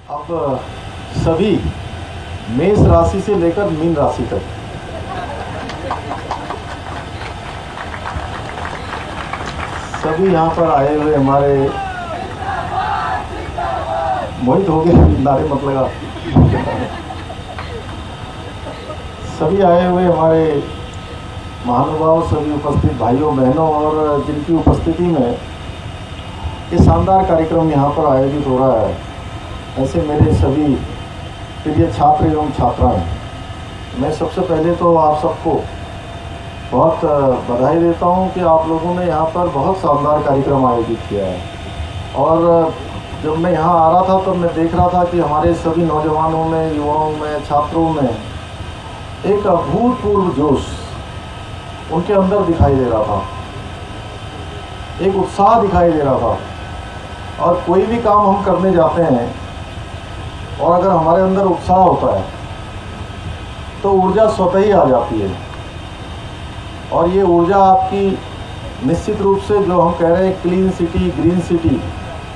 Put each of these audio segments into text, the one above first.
अब सभी मेष राशि से लेकर मीन राशि तक सभी यहाँ पर आए हुए हमारे मोहित हो गए, नारे मत लगा। सभी आए हुए हमारे महानुभाव, सभी उपस्थित भाइयों बहनों और जिनकी उपस्थिति में ये शानदार कार्यक्रम यहाँ पर आयोजित हो रहा है, ऐसे मेरे सभी प्रिय छात्र एवं छात्राएं, मैं सबसे पहले तो आप सबको बहुत बधाई देता हूँ कि आप लोगों ने यहाँ पर बहुत शानदार कार्यक्रम आयोजित किया है। और जब मैं यहाँ आ रहा था तो मैं देख रहा था कि हमारे सभी नौजवानों में, युवाओं में, छात्रों में एक अभूतपूर्व जोश उनके अंदर दिखाई दे रहा था, एक उत्साह दिखाई दे रहा था। और कोई भी काम हम करने जाते हैं और अगर हमारे अंदर उत्साह होता है तो ऊर्जा स्वतः ही आ जाती है। और ये ऊर्जा आपकी निश्चित रूप से, जो हम कह रहे हैं क्लीन सिटी, ग्रीन सिटी,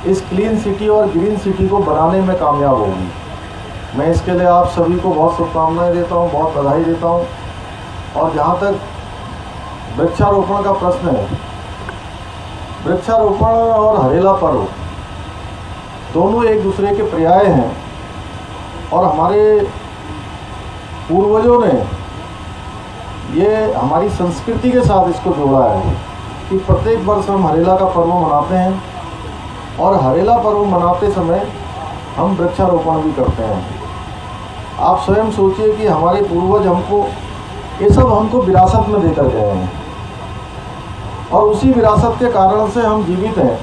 इस क्लीन सिटी और ग्रीन सिटी को बनाने में कामयाब होगी। मैं इसके लिए आप सभी को बहुत शुभकामनाएं देता हूँ, बहुत बधाई देता हूँ। और जहाँ तक वृक्षारोपण का प्रश्न है, वृक्षारोपण और हरेला पर्व दोनों एक दूसरे के पर्याय हैं। और हमारे पूर्वजों ने ये हमारी संस्कृति के साथ इसको जोड़ा है कि प्रत्येक वर्ष हम हरेला का पर्व मनाते हैं और हरेला पर्व मनाते समय हम वृक्षारोपण भी करते हैं। आप स्वयं सोचिए कि हमारे पूर्वज ये सब हमको विरासत में देकर गए हैं और उसी विरासत के कारण से हम जीवित हैं।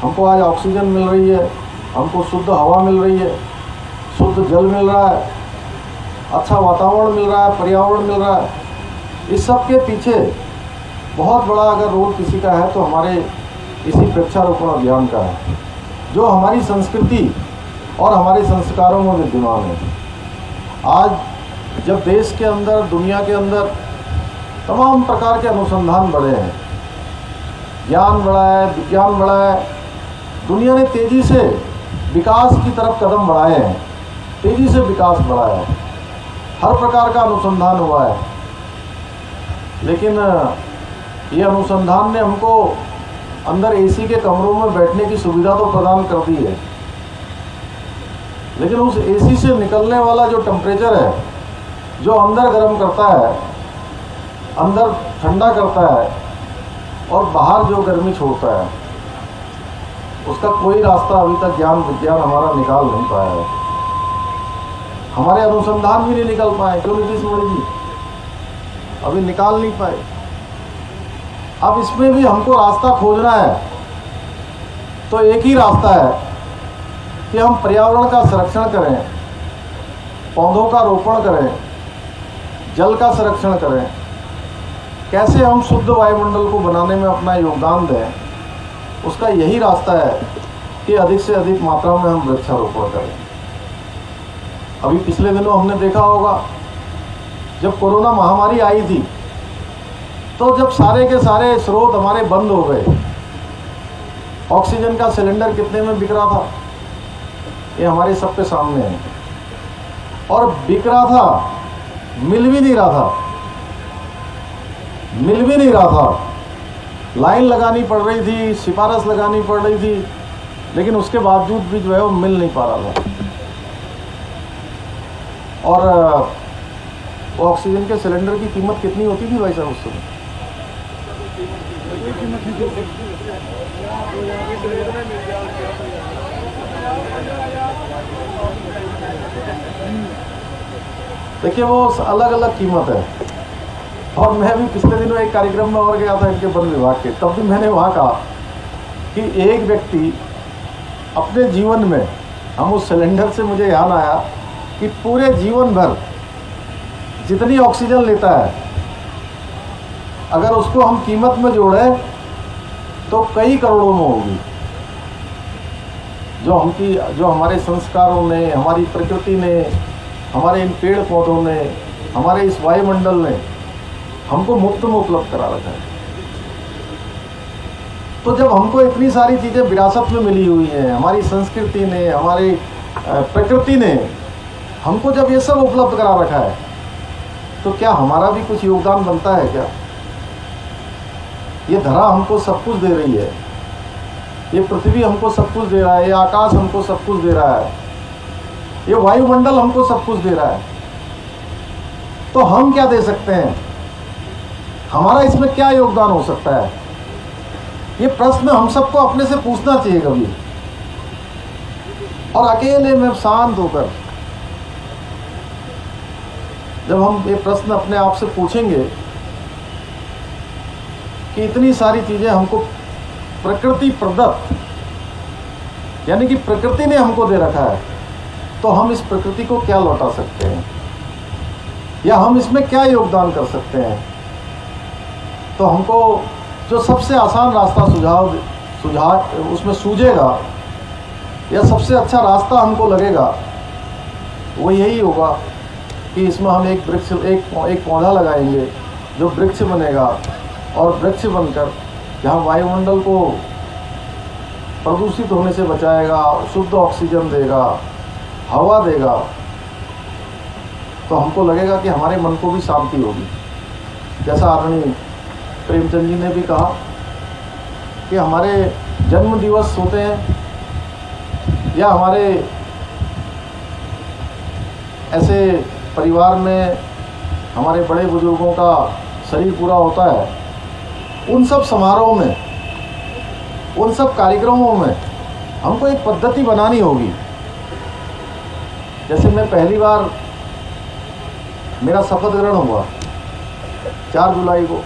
हमको आज ऑक्सीजन मिल रही है, हमको शुद्ध हवा मिल रही है, शुद्ध जल मिल रहा है, अच्छा वातावरण मिल रहा है, पर्यावरण मिल रहा है। इस सब के पीछे बहुत बड़ा अगर रोल किसी का है तो हमारे इसी वृक्षारोपण अभियान का है, जो हमारी संस्कृति और हमारे संस्कारों में विद्यमान है। आज जब देश के अंदर, दुनिया के अंदर तमाम प्रकार के अनुसंधान बढ़े हैं, ज्ञान बढ़ा है, विज्ञान बढ़ा है, दुनिया ने तेज़ी से विकास की तरफ कदम बढ़ाए हैं, तेज़ी से विकास बढ़ा है, हर प्रकार का अनुसंधान हुआ है। लेकिन ये अनुसंधान ने हमको अंदर एसी के कमरों में बैठने की सुविधा तो प्रदान कर दी है, लेकिन उस एसी से निकलने वाला जो टेम्परेचर है, जो अंदर गर्म करता है, अंदर ठंडा करता है और बाहर जो गर्मी छोड़ता है, उसका कोई रास्ता अभी तक ज्ञान विज्ञान हमारा निकाल नहीं पाया है। हमारे अनुसंधान भी नहीं निकल पाए, क्यों नीतीश कुमार जी अभी निकाल नहीं पाए। अब इसमें भी हमको रास्ता खोजना है तो एक ही रास्ता है कि हम पर्यावरण का संरक्षण करें, पौधों का रोपण करें, जल का संरक्षण करें। कैसे हम शुद्ध वायुमंडल को बनाने में अपना योगदान दें, उसका यही रास्ता है कि अधिक से अधिक मात्रा में हम वृक्षारोपण करें। अभी पिछले दिनों हमने देखा होगा, जब कोरोना महामारी आई थी तो जब सारे के सारे स्रोत हमारे बंद हो गए, ऑक्सीजन का सिलेंडर कितने में बिक रहा था, ये हमारे सबके सामने है। और बिक रहा था, मिल भी नहीं रहा था, लाइन लगानी पड़ रही थी, सिफारिश लगानी पड़ रही थी, लेकिन उसके बावजूद भी जो है वो मिल नहीं पा रहा था। और ऑक्सीजन के सिलेंडर की कीमत कितनी होती थी भाई साहब उस समय? देखिए वो अलग अलग कीमत है। और मैं भी पिछले दिनों एक कार्यक्रम में और गया था इनके वन विभाग के, तब भी मैंने वहाँ कहा कि एक व्यक्ति अपने जीवन में, हम उस सिलेंडर से मुझे याद आया कि पूरे जीवन भर जितनी ऑक्सीजन लेता है, अगर उसको हम कीमत में जोड़ें तो कई करोड़ों में होगी। जो हमारे संस्कारों ने, हमारी प्रकृति ने, हमारे इन पेड़ पौधों ने, हमारे इस वायुमंडल ने हमको मुफ्त में उपलब्ध करा रखा है। तो जब हमको इतनी सारी चीज़ें विरासत में मिली हुई हैं, हमारी संस्कृति ने, हमारे प्रकृति ने हमको जब ये सब उपलब्ध करा रखा है, तो क्या हमारा भी कुछ योगदान बनता है क्या? ये धरा हमको सब कुछ दे रही है, ये पृथ्वी हमको सब कुछ दे रहा है, ये आकाश हमको सब कुछ दे रहा है, ये वायुमंडल हमको सब कुछ दे रहा है, तो हम क्या दे सकते हैं? हमारा इसमें क्या योगदान हो सकता है? ये प्रश्न हम सबको अपने से पूछना चाहिए कभी, और अकेले में शांत होकर जब हम ये प्रश्न अपने आप से पूछेंगे कि इतनी सारी चीजें हमको प्रकृति प्रदत्त, यानी कि प्रकृति ने हमको दे रखा है, तो हम इस प्रकृति को क्या लौटा सकते हैं, या हम इसमें क्या योगदान कर सकते हैं? तो हमको जो सबसे आसान रास्ता सुझाव उसमें सूझेगा, या सबसे अच्छा रास्ता हमको लगेगा, वो यही होगा कि इसमें हम एक वृक्ष एक पौधा लगाएंगे जो वृक्ष बनेगा, और वृक्ष बनकर जहाँ वायुमंडल को प्रदूषित होने से बचाएगा, शुद्ध ऑक्सीजन देगा, हवा देगा, तो हमको लगेगा कि हमारे मन को भी शांति होगी। जैसा आदरणीय प्रेमचंद जी ने भी कहा कि हमारे जन्म दिवस होते हैं, या हमारे ऐसे परिवार में हमारे बड़े बुजुर्गों का शरीर पूरा होता है, उन सब समारोह में, उन सब कार्यक्रमों में हमको एक पद्धति बनानी होगी। जैसे मैं पहली बार मेरा शपथ ग्रहण हुआ 4 जुलाई को,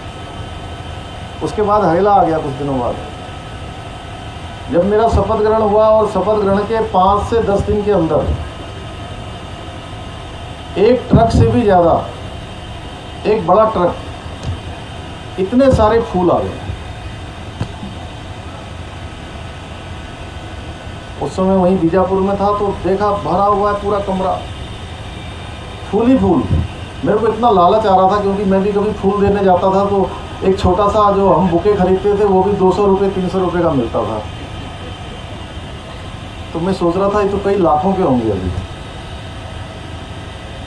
उसके बाद हड़ेला आ गया कुछ दिनों बाद। जब मेरा शपथ ग्रहण हुआ, और शपथ ग्रहण के 5 से 10 दिन के अंदर एक ट्रक से भी ज़्यादा, एक बड़ा ट्रक, इतने सारे फूल आ गए। उस समय वहीं बीजापुर में था, तो देखा भरा हुआ है पूरा कमरा, फूल ही फूल। मेरे को इतना लालच आ रहा था, क्योंकि मैं भी कभी फूल देने जाता था तो एक छोटा सा जो हम बुके खरीदते थे वो भी 200 रुपये 300 रुपये का मिलता था। तो मैं सोच रहा था ये तो कई लाखों के होंगे अभी।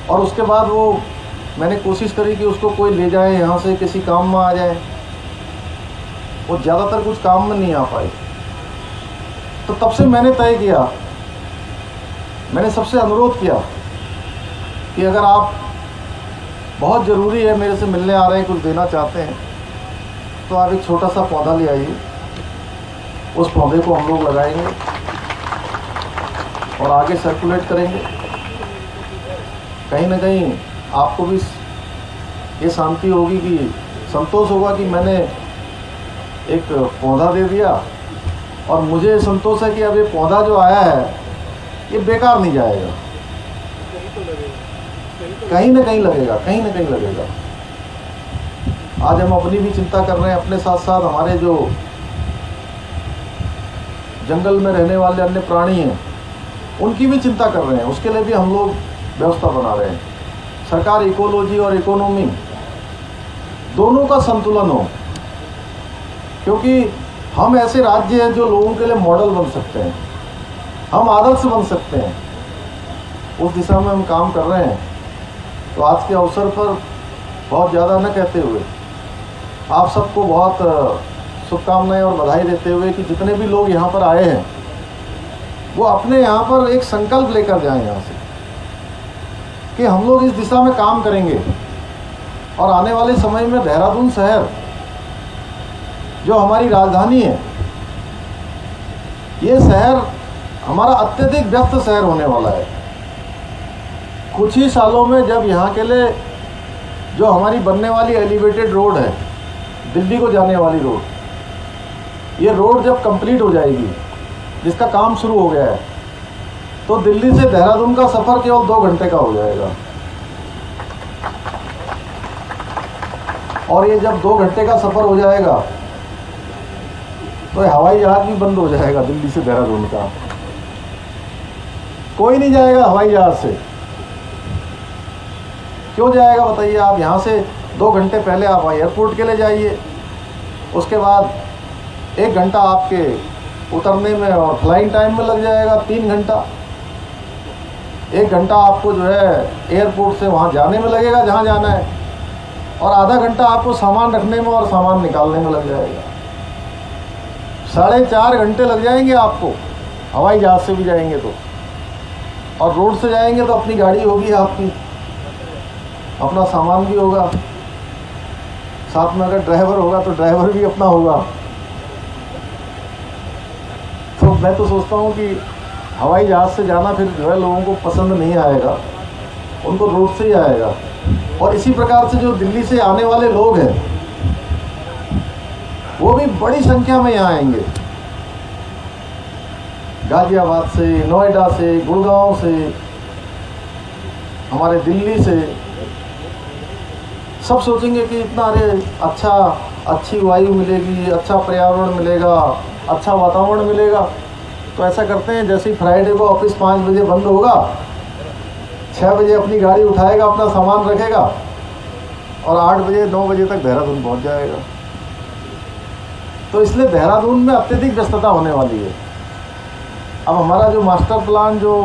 और उसके बाद वो मैंने कोशिश करी कि उसको कोई ले जाए यहाँ से, किसी काम में आ जाए। वो ज़्यादातर कुछ काम में नहीं आ पाए। तो तब से मैंने तय किया, मैंने सबसे अनुरोध किया कि अगर आप बहुत ज़रूरी है, मेरे से मिलने आ रहे हैं, कुछ देना चाहते हैं, तो आप एक छोटा सा पौधा ले आइए। उस पौधे को हम लोग लगाएंगे और आगे सर्कुलेट करेंगे। कहीं ना कहीं आपको भी ये शांति होगी, कि संतोष होगा कि मैंने एक पौधा दे दिया, और मुझे संतोष है कि अब ये पौधा जो आया है ये बेकार नहीं जाएगा, कहीं ना कहीं लगेगा, कहीं ना कहीं लगेगा। आज हम अपनी भी चिंता कर रहे हैं, अपने साथ साथ हमारे जो जंगल में रहने वाले अन्य प्राणी हैं उनकी भी चिंता कर रहे हैं। उसके लिए भी हम लोग व्यवस्था बना रहे हैं। सरकार इकोलॉजी और इकोनॉमी दोनों का संतुलन हो, क्योंकि हम ऐसे राज्य हैं जो लोगों के लिए मॉडल बन सकते हैं, हम आदर्श बन सकते हैं। उस दिशा में हम काम कर रहे हैं। तो आज के अवसर पर बहुत ज़्यादा न कहते हुए आप सबको बहुत शुभकामनाएं और बधाई देते हुए कि जितने भी लोग यहाँ पर आए हैं वो अपने यहाँ पर एक संकल्प लेकर जाएं यहाँ से, कि हम लोग इस दिशा में काम करेंगे। और आने वाले समय में देहरादून शहर जो हमारी राजधानी है, ये शहर हमारा अत्यधिक व्यस्त शहर होने वाला है। कुछ ही सालों में जब यहाँ के लिए जो हमारी बनने वाली एलिवेटेड रोड है, दिल्ली को जाने वाली रोड, ये रोड जब कंप्लीट हो जाएगी, जिसका काम शुरू हो गया है, तो दिल्ली से देहरादून का सफ़र केवल 2 घंटे का हो जाएगा। और ये जब 2 घंटे का सफ़र हो जाएगा तो हवाई जहाज़ भी बंद हो जाएगा दिल्ली से देहरादून का। कोई नहीं जाएगा हवाई जहाज़ से। क्यों जाएगा बताइए? आप यहाँ से 2 घंटे पहले आप एयरपोर्ट के लिए जाइए, उसके बाद 1 घंटा आपके उतरने में और फ्लाइंग टाइम में लग जाएगा, 3 घंटा। 1 घंटा आपको जो है एयरपोर्ट से वहाँ जाने में लगेगा जहाँ जाना है, और आधा घंटा आपको सामान रखने में और सामान निकालने में लग जाएगा। 4.5 घंटे लग जाएंगे आपको, हवाई जहाज़ से भी जाएंगे तो, और रोड से जाएंगे तो अपनी गाड़ी होगी आपकी, अपना सामान भी होगा, साथ में अगर ड्राइवर होगा तो ड्राइवर भी अपना होगा। तो मैं तो सोचता हूँ कि हवाई जहाज़ से जाना फिर जो है लोगों को पसंद नहीं आएगा, उनको रोड से ही आएगा। और इसी प्रकार से जो दिल्ली से आने वाले लोग हैं वो भी बड़ी संख्या में यहाँ आएंगे, गाजियाबाद से, नोएडा से, गुड़गांव से, हमारे दिल्ली से। सब सोचेंगे कि इतना अरे अच्छी वायु मिलेगी, अच्छा पर्यावरण मिलेगा, अच्छा वातावरण मिलेगा। तो ऐसा करते हैं, जैसे ही फ्राइडे को ऑफिस 5 बजे बंद होगा, 6 बजे अपनी गाड़ी उठाएगा, अपना सामान रखेगा और 8 बजे 9 बजे तक देहरादून पहुंच जाएगा। तो इसलिए देहरादून में अत्यधिक व्यस्तता होने वाली है। अब हमारा जो मास्टर प्लान जो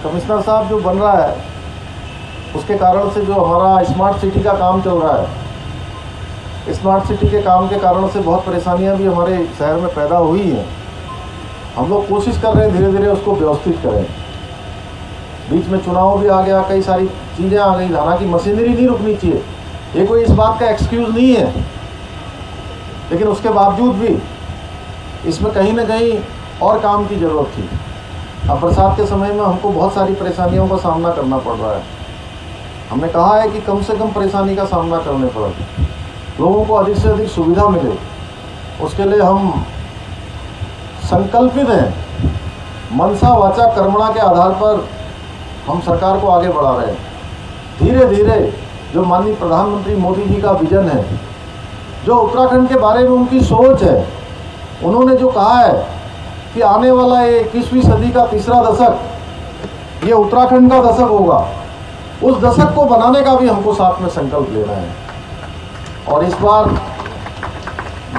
कमिश्नर साहब जो बन रहा है, उसके कारण से जो हमारा स्मार्ट सिटी का काम चल रहा है, स्मार्ट सिटी के काम के कारण से बहुत परेशानियां भी हमारे शहर में पैदा हुई हैं। हम लोग कोशिश कर रहे हैं धीरे धीरे उसको व्यवस्थित करें। बीच में चुनाव भी आ गया, कई सारी चीज़ें आ गई, हालांकि मशीनरी नहीं रुकनी चाहिए, ये कोई इस बात का एक्सक्यूज़ नहीं है, लेकिन उसके बावजूद भी इसमें कहीं ना कहीं और काम की ज़रूरत थी। अब बरसात के समय में हमको बहुत सारी परेशानियों का सामना करना पड़ रहा है। हमने कहा है कि कम से कम परेशानी का सामना करने पड़े, लोगों को अधिक से अधिक सुविधा मिले, उसके लिए हम संकल्पित हैं। मनसा वाचा कर्मणा के आधार पर हम सरकार को आगे बढ़ा रहे हैं। धीरे धीरे जो माननीय प्रधानमंत्री मोदी जी का विजन है, जो उत्तराखंड के बारे में उनकी सोच है, उन्होंने जो कहा है कि आने वाला ये 21वीं सदी का तीसरा दशक ये उत्तराखंड का दशक होगा, उस दशक को बनाने का भी हमको साथ में संकल्प लेना है। और इस बार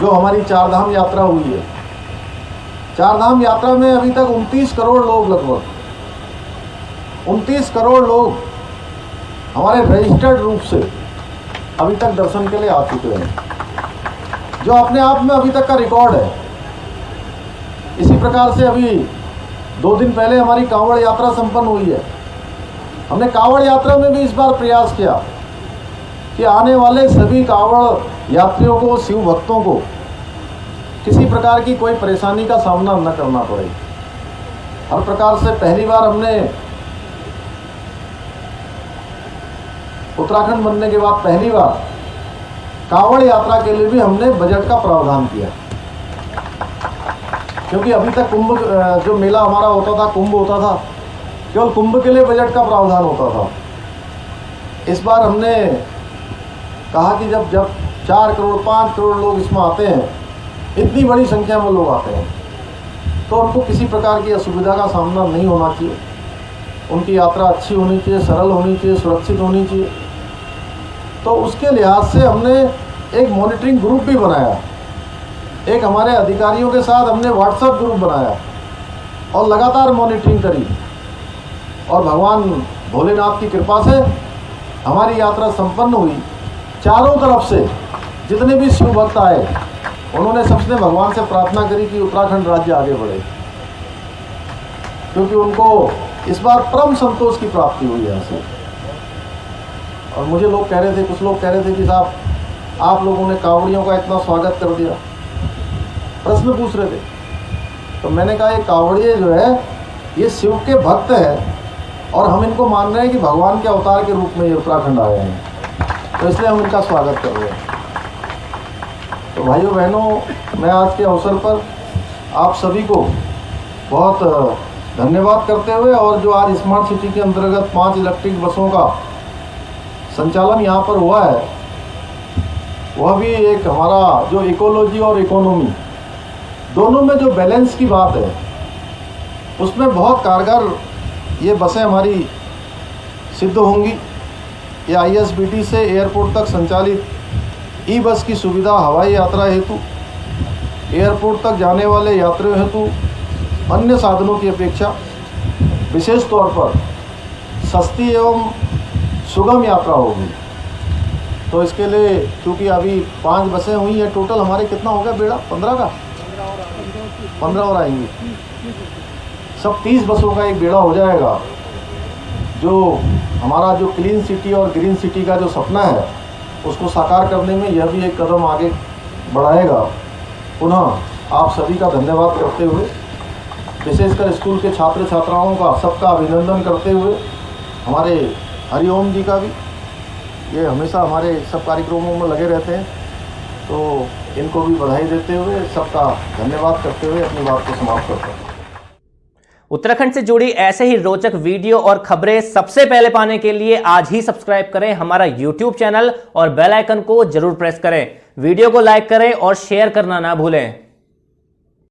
जो हमारी 4 धाम यात्रा हुई है, 4 धाम यात्रा में अभी तक 29 करोड़ लोग, लगभग 29 करोड़ लोग हमारे रजिस्टर्ड रूप से अभी तक दर्शन के लिए आ चुके हैं, जो अपने आप में अभी तक का रिकॉर्ड है। इसी प्रकार से अभी 2 दिन पहले हमारी कांवड़ यात्रा संपन्न हुई है। हमने कांवड़ यात्रा में भी इस बार प्रयास किया कि आने वाले सभी कांवड़ यात्रियों को, शिव भक्तों को किसी प्रकार की कोई परेशानी का सामना न करना पड़े। हर प्रकार से पहली बार हमने उत्तराखंड बनने के बाद पहली बार कांवड़ यात्रा के लिए भी हमने बजट का प्रावधान किया, क्योंकि अभी तक कुंभ जो मेला हमारा होता था, कुंभ होता था, केवल कुंभ के लिए बजट का प्रावधान होता था। इस बार हमने कहा कि जब 4 करोड़ 5 करोड़ लोग इसमें आते हैं, इतनी बड़ी संख्या में लोग आते हैं, तो उनको किसी प्रकार की असुविधा का सामना नहीं होना चाहिए। उनकी यात्रा अच्छी होनी चाहिए, सरल होनी चाहिए, सुरक्षित होनी चाहिए। तो उसके लिहाज से हमने एक मॉनिटरिंग ग्रुप भी बनाया, एक हमारे अधिकारियों के साथ हमने व्हाट्सएप ग्रुप बनाया और लगातार मॉनिटरिंग करी। और भगवान भोलेनाथ की कृपा से हमारी यात्रा संपन्न हुई। चारों तरफ से जितने भी शिव भक्त आए, उन्होंने सबसे भगवान से प्रार्थना करी कि उत्तराखंड राज्य आगे बढ़े, क्योंकि उनको इस बार परम संतोष की प्राप्ति हुई यहाँ से। और मुझे लोग कह रहे थे, कुछ लोग कह रहे थे कि साहब आप लोगों ने कांवड़ियों का इतना स्वागत कर दिया, प्रश्न पूछ रहे थे। तो मैंने कहा ये कांवड़िए जो है ये शिव के भक्त हैं और हम इनको मान रहे हैं कि भगवान के अवतार के रूप में ये उत्तराखंड आए हैं, तो इसलिए हम इनका स्वागत कर रहे हैं। तो भाइयों बहनों, मैं आज के अवसर पर आप सभी को बहुत धन्यवाद करते हुए, और जो आज स्मार्ट सिटी के अंतर्गत 5 इलेक्ट्रिक बसों का संचालन यहाँ पर हुआ है, वह भी एक हमारा जो इकोलॉजी और इकोनॉमी दोनों में जो बैलेंस की बात है, उसमें बहुत कारगर ये बसें हमारी सिद्ध होंगी। ये ISBT से एयरपोर्ट तक संचालित ई बस की सुविधा हवाई यात्रा हेतु, एयरपोर्ट तक जाने वाले यात्रियों हेतु अन्य साधनों की अपेक्षा विशेष तौर पर सस्ती एवं सुगम यात्रा होगी। तो इसके लिए क्योंकि अभी 5 बसें हुई हैं टोटल, हमारे कितना हो गया बेड़ा? 15 का 15 और आएंगी, सब 30 बसों का एक बेड़ा हो जाएगा। जो हमारा जो क्लीन सिटी और ग्रीन सिटी का जो सपना है उसको साकार करने में यह भी एक कदम आगे बढ़ाएगा। पुनः आप सभी का धन्यवाद करते हुए, विशेषकर स्कूल के छात्र छात्राओं का सबका अभिनंदन करते हुए, हमारे हरिओम जी का भी, ये हमेशा हमारे सब कार्यक्रमों में लगे रहते हैं, तो इनको भी बधाई देते हुए सबका धन्यवाद करते हुए अपनी बात को समाप्त करता हूँ। उत्तराखंड से जुड़ी ऐसे ही रोचक वीडियो और खबरें सबसे पहले पाने के लिए आज ही सब्सक्राइब करें हमारा YouTube चैनल और बेल आइकन को जरूर प्रेस करें। वीडियो को लाइक करें और शेयर करना ना भूलें।